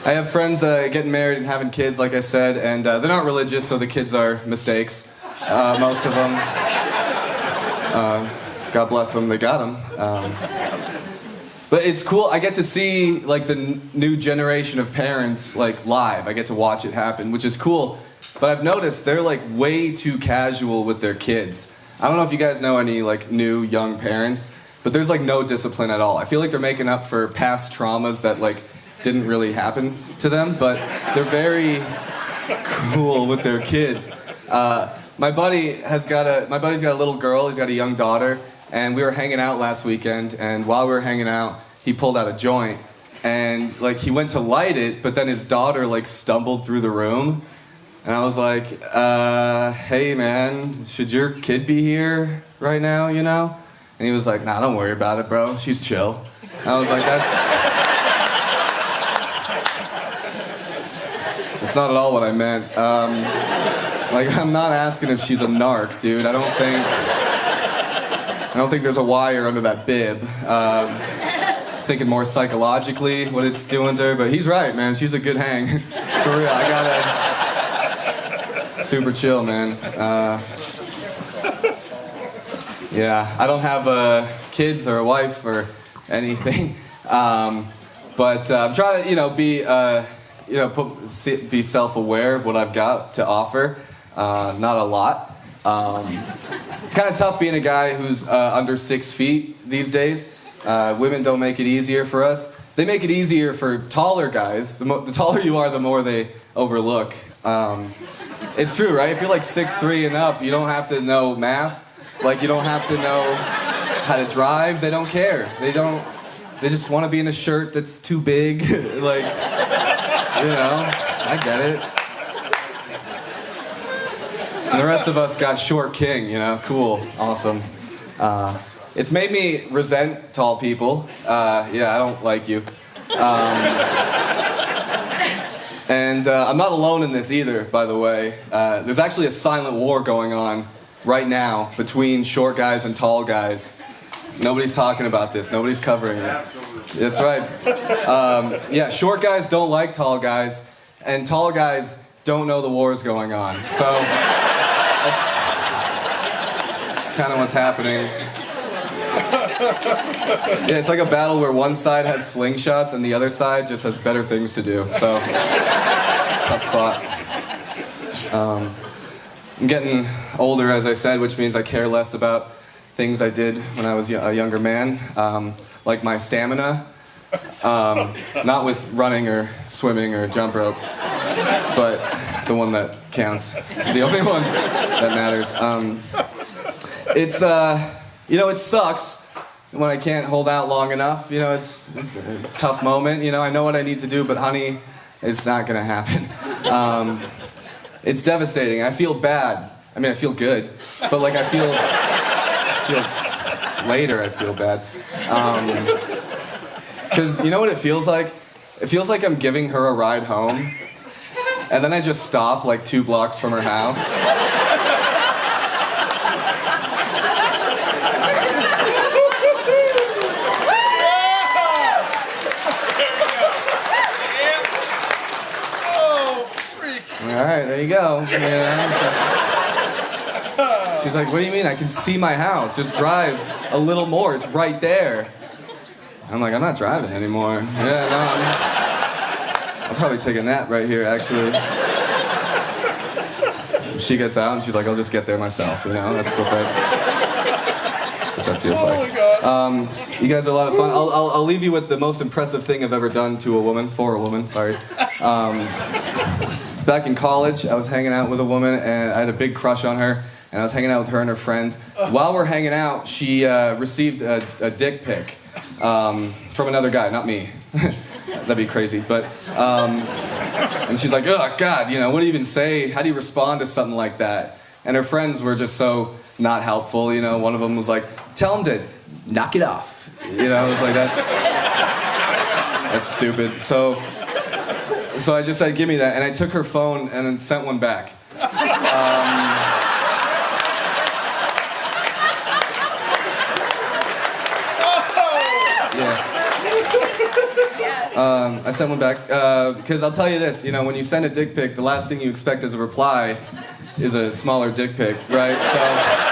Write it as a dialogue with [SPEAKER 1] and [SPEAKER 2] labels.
[SPEAKER 1] I have friends getting married and having kids, like I said, and they're not religious, so the kids are mistakes. Most of them. God bless them, they got them. But it's cool. I get to see like the new generation of parents like live. I get to watch it happen, which is cool. But I've noticed they're like way too casual with their kids. I don't know if you guys know any like new young parents, but there's like no discipline at all. I feel like they're making up for past traumas that like didn't really happen to them, but they're very cool with their kids. My buddy's got a little girl. He's got a young daughter, and we were hanging out last weekend. And while we were hanging out, he pulled out a joint, and like he went to light it, but then his daughter like stumbled through the room, and I was like, "Hey man, should your kid be here right now? You know?" And he was like, "Nah, don't worry about it, bro. She's chill." And I was like, That's not at all what I meant. Like, I'm not asking if she's a narc, dude. I don't think there's a wire under that bib. Thinking more psychologically what it's doing to her, but he's right, man. She's a good hang. For real, I gotta... Super chill, man. Yeah, I don't have kids or a wife or anything. But I'm trying to, be self-aware of what I've got to offer. Not a lot. It's kind of tough being a guy who's under 6 feet these days. Women don't make it easier for us. They make it easier for taller guys. The taller you are, the more they overlook. It's true, right? If you're like 6'3" and up, you don't have to know math. Like, you don't have to know how to drive. They don't care. They just want to be in a shirt that's too big. Like, I get it. And the rest of us got short king, cool, awesome. It's made me resent tall people. I don't like you. And I'm not alone in this either, by the way. There's actually a silent war going on right now between short guys and tall guys. Nobody's talking about this. Nobody's covering it. Absolutely. That's right. Short guys don't like tall guys, and tall guys don't know the war's going on. So that's kind of what's happening. Yeah, it's like a battle where one side has slingshots and the other side just has better things to do. So, tough spot. I'm getting older, as I said, which means I care less about things I did when I was a younger man, like my stamina. Not with running or swimming or jump rope, but the one that counts. The only one that matters. It sucks when I can't hold out long enough. It's a tough moment. I know what I need to do, but honey, it's not gonna happen. It's devastating. I feel bad. I mean, I feel good, but like I feel later I feel bad. Because you know what it feels like? It feels like I'm giving her a ride home, and then I just stop like 2 blocks from her house. All right, there you go. She's like, "What do you mean? I can see my house. Just drive a little more. It's right there." I'm like, "I'm not driving anymore." I'll probably take a nap right here, actually. She gets out and she's like, "I'll just get there myself." That's what that feels like.
[SPEAKER 2] Oh my God.
[SPEAKER 1] You guys are a lot of fun. I'll leave you with the most impressive thing I've ever done for a woman. Sorry. It's back in college. I was hanging out with a woman and I had a big crush on her. And I was hanging out with her and her friends. While we're hanging out, she received a dick pic from another guy, not me. That'd be crazy. But and she's like, "Oh God, what do you even say? How do you respond to something like that?" And her friends were just so not helpful. One of them was like, "Tell him to knock it off." I was like, that's stupid. So I just said, "Give me that," and I took her phone and then sent one back.
[SPEAKER 3] Yes.
[SPEAKER 1] I sent one back because I'll tell you this, you know, when you send a dick pic, the last thing you expect as a reply is a smaller dick pic, right? So